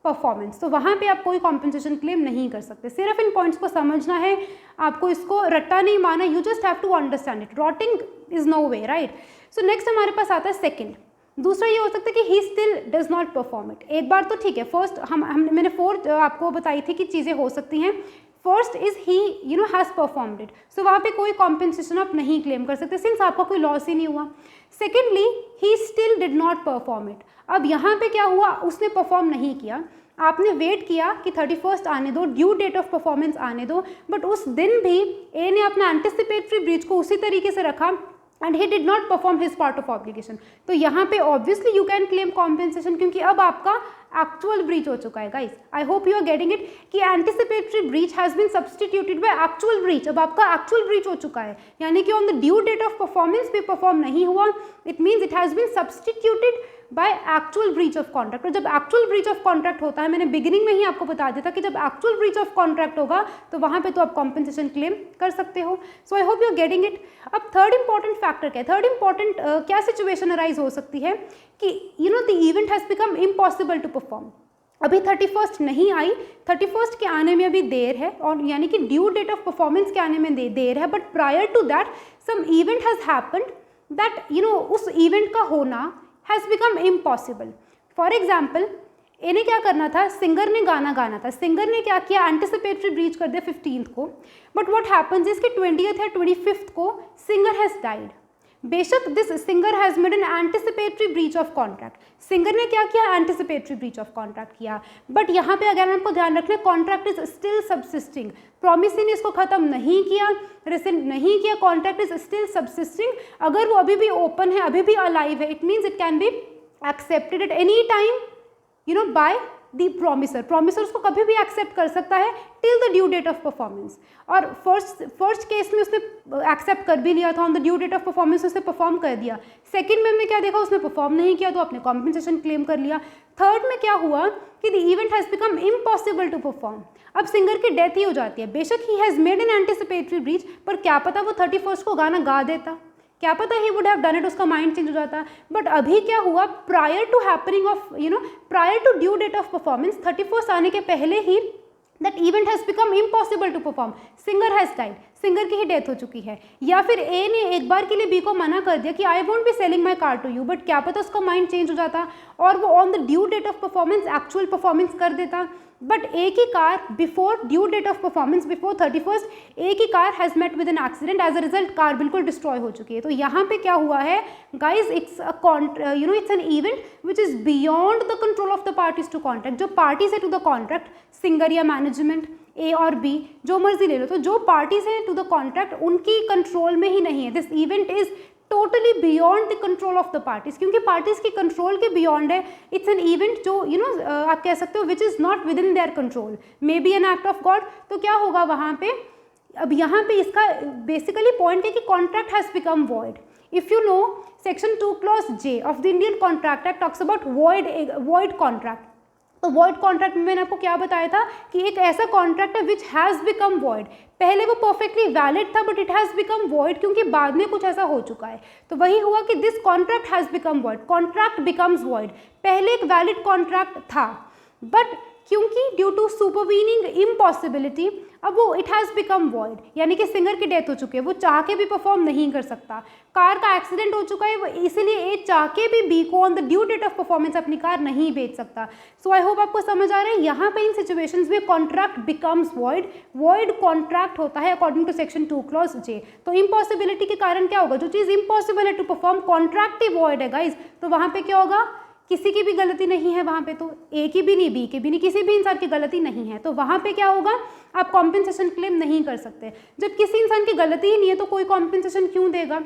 performance, तो वहाँ पे आप कोई कॉम्पेंसेशन क्लेम नहीं कर सकते। सिर्फ इन पॉइंट्स को समझना है, आपको इसको रट्टा नहीं माना, you just have to understand it, rotting is no way, right. So next हमारे पास आता है सेकेंड। दूसरा ये हो सकता है कि he still does not perform it. एक बार तो ठीक है, फर्स्ट मैंने 4 आपको बताई थी कि चीज़ें हो सकती हैं। First is he has performed it, so वहाँ पे कोई कॉम्पेंसेशन आप नहीं क्लेम कर सकते, सिंस आपका कोई लॉस ही नहीं हुआ। Secondly he still did not perform it, अब यहाँ पे क्या हुआ, उसने परफॉर्म नहीं किया, आपने वेट किया कि 31st आने दो, ड्यू डेट ऑफ परफॉर्मेंस आने दो, बट उस दिन भी ए ने अपना एंटिसिपेटरी ब्रीच को उसी तरीके से रखा and he did not perform his part of obligation, तो यहाँ पे obviously you can claim compensation, क्योंकि अब आपका एक्चुअल ब्रीच हो चुका है। Guys I hope you are getting it कि anticipatory breach has been substituted by actual breach, अब आपका एक्चुअल ब्रीच हो चुका है, यानी कि on the due date of performance भी परफॉर्म नहीं हुआ, it means it has been substituted by actual breach of contract. और जब एक्चुअल ब्रीच ऑफ कॉन्ट्रैक्ट होता है, मैंने बिगिनिंग में ही आपको बता दिया था कि जब एक्चुअल ब्रीच ऑफ कॉन्ट्रैक्ट होगा तो वहाँ पे तो आप कॉम्पेंसेशन क्लेम कर सकते हो। So I hope you are getting it. अब थर्ड इंपॉर्टेंट फैक्टर क्या है, थर्ड इंपॉर्टेंट क्या सिचुएशन अराइज हो सकती है कि the event has become impossible to perform. अभी 31st नहीं आई, 31st के आने में अभी देर है, और यानी कि ड्यू डेट ऑफ परफॉर्मेंस के आने में देर है, but prior to that some event has happened that उस इवेंट का होना has become impossible. For example इन्हें क्या करना था, सिंगर ने गाना गाना था, सिंगर ने क्या किया, एंटिसिपेटरी ब्रीच कर दिया 15th को, बट व्हाट हैपन्स इसके 20th या 25th को सिंगर हैज़ डाइड। बेशक this singer has made an anticipatory breach of contract, singer ने क्या किया, एंटिसिपेटरी ब्रीच ऑफ कॉन्ट्रैक्ट किया, बट यहाँ पे अगर आपको ध्यान रखना, contract is still subsisting, promisee ने इसको खत्म नहीं किया, रिसेंट नहीं किया, कॉन्ट्रैक्ट इज स्टिल सबसिस्टिंग, अगर वो अभी भी ओपन है, अभी भी अलाइव है, it means it can be accepted at any time by the promiser, promiser उसको कभी भी एक्सेप्ट कर सकता है till the due date of performance. और फर्स्ट केस में उसने एक्सेप्ट कर भी लिया था, on the due date of performance उसने परफॉर्म कर दिया। सेकंड में हमने क्या देखा, उसने परफॉर्म नहीं किया तो आपने कॉम्पेंसेशन क्लेम कर लिया। थर्ड में क्या हुआ कि the event has become impossible to perform, अब सिंगर की डेथ ही हो जाती है, बेशक he has made an anticipatory breach, पर क्या पता वो 31st को गाना गा देता, क्या पता he would have done it, उसका माइंड चेंज हो जाता। बट अभी क्या हुआ, prior to happening of prior to due date of performance, 31st आने के पहले ही that event has become impossible to perform, singer has died, singer की ही डेथ हो चुकी है। या फिर ए ने एक बार के लिए बी को मना कर दिया कि I won't be selling my car to you, but क्या पता उसका माइंड चेंज हो जाता और वो on the due date of performance actual performance कर देता। बट ए की car before due date of performance, before 31st, A की car has met with an accident, as a result car बिल्कुल destroy हो चुकी है। तो यहाँ पे क्या हुआ है guys, it's it's an event which is beyond the control of the parties to contract. जो पार्टीज है टू द कॉन्ट्रैक्ट, सिंगर या मैनेजमेंट, ए और बी जो मर्जी ले लो, तो जो पार्टीज हैं टू द कॉन्ट्रैक्ट उनकी कंट्रोल में ही नहीं है। This event is totally beyond the control of the parties, क्योंकि पार्टीज की कंट्रोल के बियॉन्ड है। इट्स एन इवेंट जो आप कह सकते हो which is not with in their control, may be an act of God. तो क्या होगा वहाँ पे, अब यहाँ पे इसका बेसिकली पॉइंट है कि contract has become void. If you know section 2 clause J of the Indian contract act talks about void contract. तो वॉइड कॉन्ट्रैक्ट में मैंने आपको क्या बताया था कि एक ऐसा कॉन्ट्रैक्ट है विच हैज़ बिकम वॉइड, पहले वो परफेक्टली वैलिड था but it has become void क्योंकि बाद में कुछ ऐसा हो चुका है। तो वही हुआ कि this contract has become void, contract becomes void, पहले एक वैलिड कॉन्ट्रैक्ट था बट क्योंकि ड्यू टू सुपरवीनिंग इम्पॉसिबिलिटी अब वो इट हैज़ बिकम वॉइड, यानी कि सिंगर की डेथ हो चुकी है, वो चाह के भी परफॉर्म नहीं कर सकता, कार का एक्सीडेंट हो चुका है, वो इसलिए ए चाह के भी बी को on the due date of performance अपनी कार नहीं बेच सकता। सो आई होप आपको समझ आ रहा है, यहाँ पे इन सिचुएशंस में contract becomes void, void contract होता है according to section 2 clause J. तो इम्पॉसिबिलिटी के कारण क्या होगा, जो चीज़ इम्पॉसिबल है टू परफॉर्म, कॉन्ट्रैक्ट ही वॉइड है गाइज, तो वहाँ पे क्या होगा, किसी की भी गलती नहीं है वहाँ पे, तो ए की भी नहीं, बी की भी नहीं, किसी भी इंसान की गलती नहीं है, तो वहाँ पे क्या होगा, आप कॉम्पेंसेशन क्लेम नहीं कर सकते। जब किसी इंसान की गलती ही नहीं है तो कोई कॉम्पेंसेशन क्यों देगा,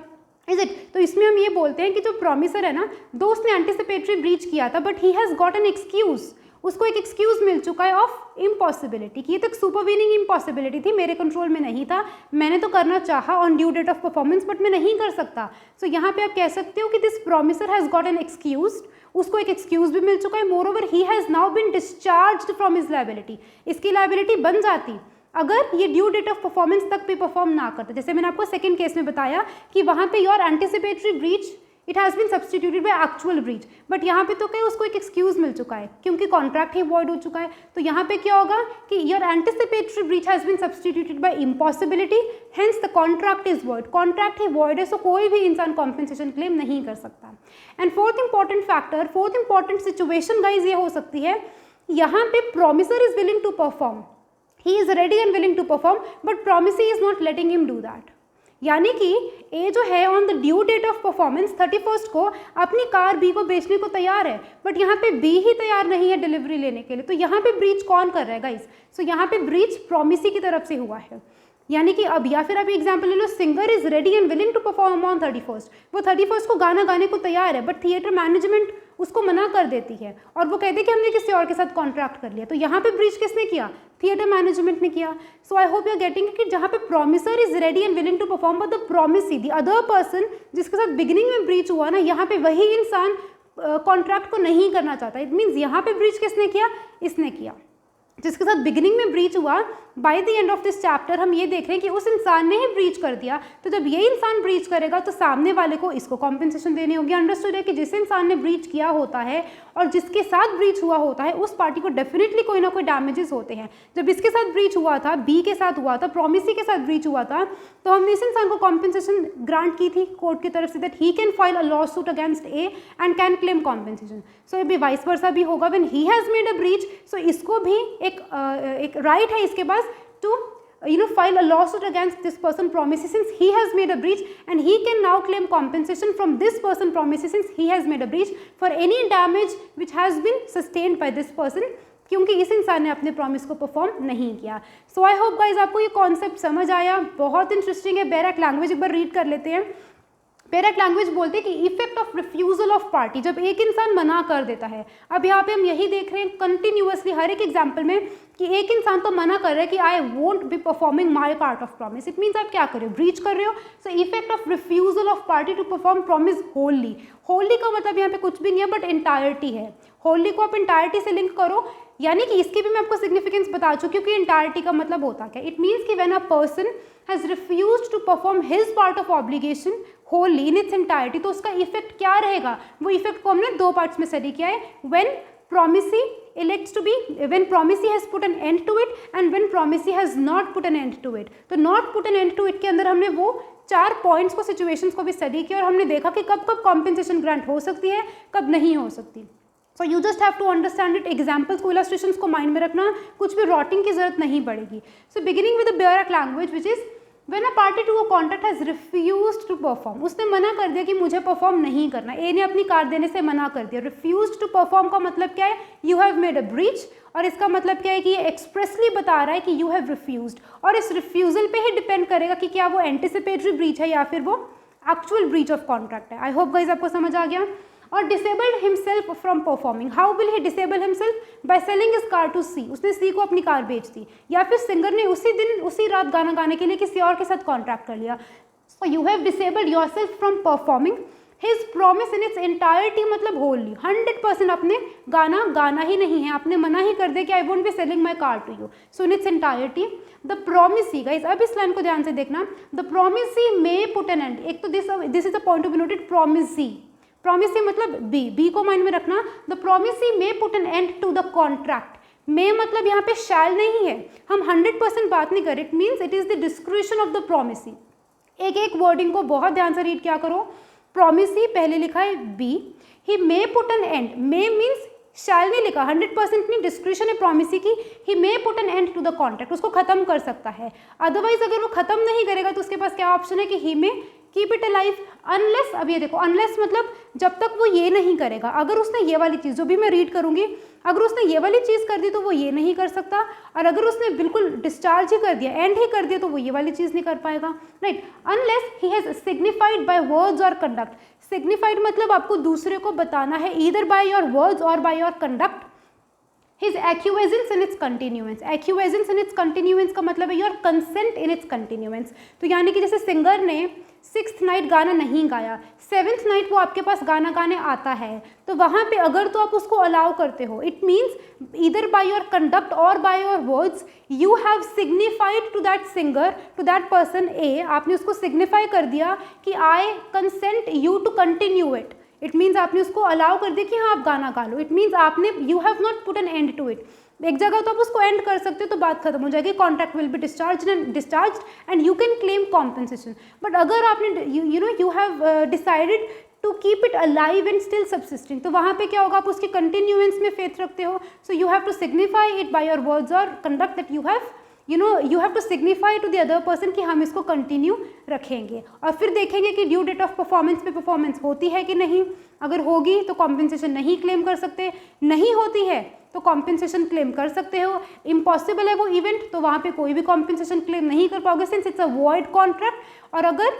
इज इट। तो इसमें हम ये बोलते हैं कि जो प्रॉमिसर है ना, दो उसने एंटिसिपेटरी ब्रीच किया था but he has got an excuse, उसको एक एक्सक्यूज़ मिल चुका है ऑफ इम्पॉसिबिलिटी की, ये तक सुपरवीनिंग इम्पॉसिबिलिटी थी, मेरे कंट्रोल में नहीं था, मैंने तो करना चाहा on due date of performance but मैं नहीं कर सकता। सो यहाँ पे आप कह सकते हो कि this promiser has got an excuse, उसको एक एक्सक्यूज भी मिल चुका है, moreover he has now been discharged from his liability, इसकी लायबिलिटी बन जाती अगर ये ड्यू डेट ऑफ परफॉर्मेंस तक भी परफॉर्म ना करते। जैसे मैंने आपको सेकंड केस में बताया कि वहाँ पे your anticipatory breach it has been substituted by actual breach, but यहाँ पे तो क्या उसको एक एक्सक्यूज मिल चुका है क्योंकि कॉन्ट्रैक्ट ही वॉइड हो चुका है। तो यहाँ पे क्या होगा कि your anticipatory breach has been substituted by impossibility, hence the contract is void, contract ही वॉइड है, सो कोई भी इंसान कॉम्पेंसेशन क्लेम नहीं कर सकता। And fourth important factor, fourth important situation guys ये हो सकती है, यहाँ पे promiser is willing to perform, he is ready and willing to perform but promisee is not letting him do that, यानी कि ए जो है on the due date of performance 31st को अपनी कार बी को बेचने को तैयार है बट यहाँ पे बी ही तैयार नहीं है डिलीवरी लेने के लिए, तो यहाँ पे ब्रीच कौन कर रहा है गाइस, सो यहाँ पे ब्रीच प्रॉमिसी की तरफ से हुआ है। यानी कि अब या फिर आप एग्जाम्पल ले लो, singer is ready and willing to perform on 31st, वो 31st को गाना गाने को तैयार है बट थिएटर मैनेजमेंट उसको मना कर देती है और वो कहते हैं कि हमने किसी और के साथ कॉन्ट्रैक्ट कर लिया, तो यहाँ पे ब्रीच किसने किया, थिएटर मैनेजमेंट ने किया। So I hope you are getting कि जहाँ पे promiser is ready and willing to perform but the promisee the other person जिसके साथ बिगिनिंग में ब्रीच हुआ ना, यहाँ पे वही इंसान कॉन्ट्रैक्ट को नहीं करना चाहता, इट मीन्स यहाँ पे ब्रीच किसने किया, इसने किया, जिसके साथ बिगिनिंग में ब्रीच हुआ। By the end of this chapter हम ये देख रहे हैं कि उस इंसान ने ही ब्रीच कर दिया, तो जब ये इंसान ब्रीच करेगा तो सामने वाले को इसको कॉम्पेंसेशन देनी होगी। अंडरस्टूड है कि जिस इंसान ने ब्रीच किया होता है और जिसके साथ ब्रीच हुआ होता है उस पार्टी को डेफिनेटली कोई ना कोई डैमेजेस होते हैं। जब इसके साथ ब्रीच हुआ था, बी के साथ हुआ था, प्रॉमिसी के साथ ब्रीच हुआ था, तो हमने इस इंसान को कॉम्पेंसेशन ग्रांट की थी कोर्ट की तरफ से that he can file a law suit against A and can claim compensation. So ये भी वाइस वर्सा भी होगा, when he has made a breach, so इसको भी एक राइट है इसके पास to file a lawsuit against this person promises since he has made a breach, and he can now claim compensation from this person promises since he has made a breach for any damage which has been sustained by this person, क्योंकि इस इंसान ने अपने promise को perform नहीं किया। So I hope guys आपको ये कॉन्सेप्ट समझ आया, बहुत इंटरेस्टिंग है। बैरक लैंग्वेज एक बार रीड कर लेते हैं। बैरक लैंग्वेज बोलते हैं कि effect of refusal of party, जब एक इंसान मना कर देता है। अब यहाँ पे हम यही देख रहे हैं कंटिन्यूअसली हर एक एग्जाम्पल में कि एक इंसान तो मना कर रहा है कि I won't be performing my part of promise, it means आप क्या कर रहे हो, ब्रीच कर रहे हो। So effect of refusal of party to perform promise wholly, wholly का मतलब यहाँ पे कुछ भी नहीं है बट एंटायरिटी है। होली को आप एंटायरिटी से लिंक करो, यानी कि इसकी भी मैं आपको सिग्निफिकेंस बता चुकी हूँ कि एंटायरिटी का मतलब होता क्या। इट मीन्स कि when a person has refused to perform his part of obligation wholly in its entirety, तो उसका इफेक्ट क्या रहेगा, वो इफेक्ट को हमने दो पार्ट्स में स्टडी किया है। When promisee elects to be, when promisee has put an end to it and when promisee has not put an end to it, तो not put an end to it के अंदर हमने वो 4 points को, situations को भी study किया और हमने देखा कि कब कब कॉम्पेंसेशन ग्रांट हो सकती है, कब नहीं हो सकती। So you just have to understand it, examples को, इलस्ट्रेशंस को माइंड में रखना, कुछ भी रॉटिंग की जरूरत नहीं पड़ेगी। So beginning with the bare language which is When a party to a contract has refused to perform, उसने मना कर दिया कि मुझे परफॉर्म नहीं करना, ए ने अपनी कार देने से मना कर दिया। रिफ्यूज टू परफॉर्म का मतलब क्या है, you have made a breach, और इसका मतलब क्या है कि ये एक्सप्रेसली बता रहा है कि यू हैव रिफ्यूज्ड, और इस रिफ्यूजल पे ही डिपेंड करेगा कि क्या वो एंटिसिपेटरी ब्रीच है या फिर वो एक्चुअल ब्रीच ऑफ कॉन्ट्रैक्ट है। आई होप गाइज आपको समझ आ गया। और disabled himself from performing, how will he disable himself, by selling his car to C, उसने सी को अपनी कार बेच दी, या फिर सिंगर ने उसी दिन उसी रात गाना गाने के लिए किसी और के साथ कॉन्ट्रैक्ट कर लिया। सो you have disabled yourself from performing his promise in its entirety मतलब होली 100% आपने गाना ही नहीं है, आपने मना ही कर दिया कि I won't be selling my car to you, so in its entirety the promisee. Guys अब इस लाइन को ध्यान से देखना, the promisee may put an end, एक तो this is the point to be noted, promisee मतलब बी को माइंड में रखना, the promisee may put an end to the contract. May मतलब यहाँ पे शैल नहीं है, हम 100% बात नहीं कर रहे, it means it is the description of the promisee. एक एक वर्डिंग को बहुत ध्यान से रीड क्या करो, प्रोमिसी पहले लिखा है B, he may put an end, may means shall नहीं लिखा, 100% नहीं, डिस्क्रिप्शन है प्रोमिसी की, he may put an end to the contract, उसको खत्म कर सकता है। अदरवाइज अगर वो खत्म नहीं करेगा तो उसके पास क्या ऑप्शन है कि he may keep it alive unless, अब ये देखो अनलेस मतलब जब तक वो ये नहीं करेगा, अगर उसने ये वाली चीज़ जो भी मैं रीड करूँगी, अगर उसने ये वाली चीज़ कर दी तो वो ये नहीं कर सकता, और अगर उसने बिल्कुल डिस्चार्ज ही कर दिया, एंड ही कर दिया, तो वो ये वाली चीज़ नहीं कर पाएगा, right. Unless he has signified by words और कंडक्ट, सिग्निफाइड मतलब आपको दूसरे को बताना है, ईदर बाय योर वर्ड्स और by your conduct, his acquiescence in its continuance, acquiescence in its continuance का मतलब है your consent in its continuance. तो यानी कि जैसे सिंगर ने 6th नाइट गाना नहीं गाया, 7th नाइट वो आपके पास गाना गाने आता है, तो वहाँ पे अगर तो आप उसको अलाउ करते हो, it means either by your conduct और by your words you have signified to that singer, to that person A, आपने उसको सिग्निफाई कर दिया कि I consent you to continue it, it means आपने उसको अलाउ कर दिया कि हाँ आप गाना गा लो, इट मीन्स आपने you have not put an end to it. एक जगह तो आप उसको एंड कर सकते हो तो बात खत्म हो जाएगी, contract will be discharge and you can claim compensation. But अगर आपने you have decided to keep it alive and still subsisting, तो वहाँ पे क्या होगा, आप उसके कंटिन्यूएंस में फेथ रखते हो, so you have to signify it by your words और conduct that you have to signify to the other person कि हम इसको कंटिन्यू रखेंगे, और फिर देखेंगे कि ड्यू डेट ऑफ परफॉर्मेंस पे परफॉर्मेंस होती है कि नहीं, अगर होगी तो कॉम्पेंसेशन नहीं क्लेम कर सकते, नहीं होती है तो कॉम्पेंसेशन क्लेम कर सकते हो, इम्पॉसिबल है वो इवेंट तो वहाँ पे कोई भी कॉम्पेंसेशन क्लेम नहीं कर पाओगे since it's a void contract. और अगर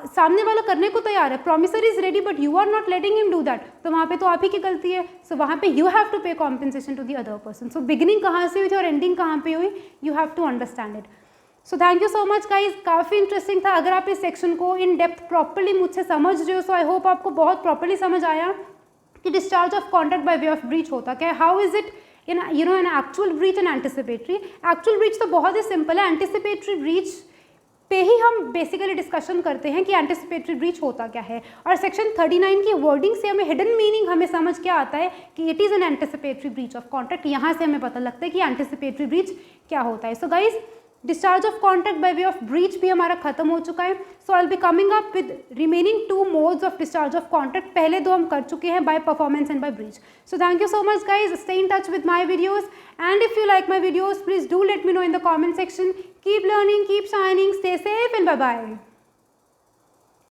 सामने वाला करने को तैयार है, promiser is ready but you are not letting him do that, तो वहाँ पे तो आप ही की गलती है, सो वहाँ पे you have to pay compensation to the other person. So beginning कहाँ से हुई थी और एंडिंग कहाँ पे हुई, you have to understand it. So thank you so much guys, काफ़ी इंटरेस्टिंग था। अगर आप इस सेक्शन को इन डेप्थ प्रॉपरली मुझसे समझ रहे हो, सो आई होप आपको बहुत प्रॉपरली समझ आया कि discharge of contract by way of breach होता क्या है, how is it in an actual breach and anticipatory. Actual breach तो बहुत ही सिंपल है, एंटिसिपेटरी ब्रीच पे ही हम बेसिकली डिस्कशन करते हैं कि एंटिसिपेटरी ब्रीच होता क्या है, और सेक्शन 39 की वर्डिंग से हमें हिडन मीनिंग हमें समझ क्या आता है कि it is N anticipatory breach of contract, यहाँ से हमें पता लगता है कि एंटिसिपेटरी ब्रीच क्या होता है। So guys discharge of contract by way of breach भी हमारा खत्म हो चुका है, so I will be coming up with remaining 2 modes of discharge of contract, पहले 2 हम कर चुके हैं by performance and by breach. So thank you so much guys, stay in touch with my videos, and if you like my videos please do let me know in the comment section. Keep learning, keep shining, stay safe and bye bye.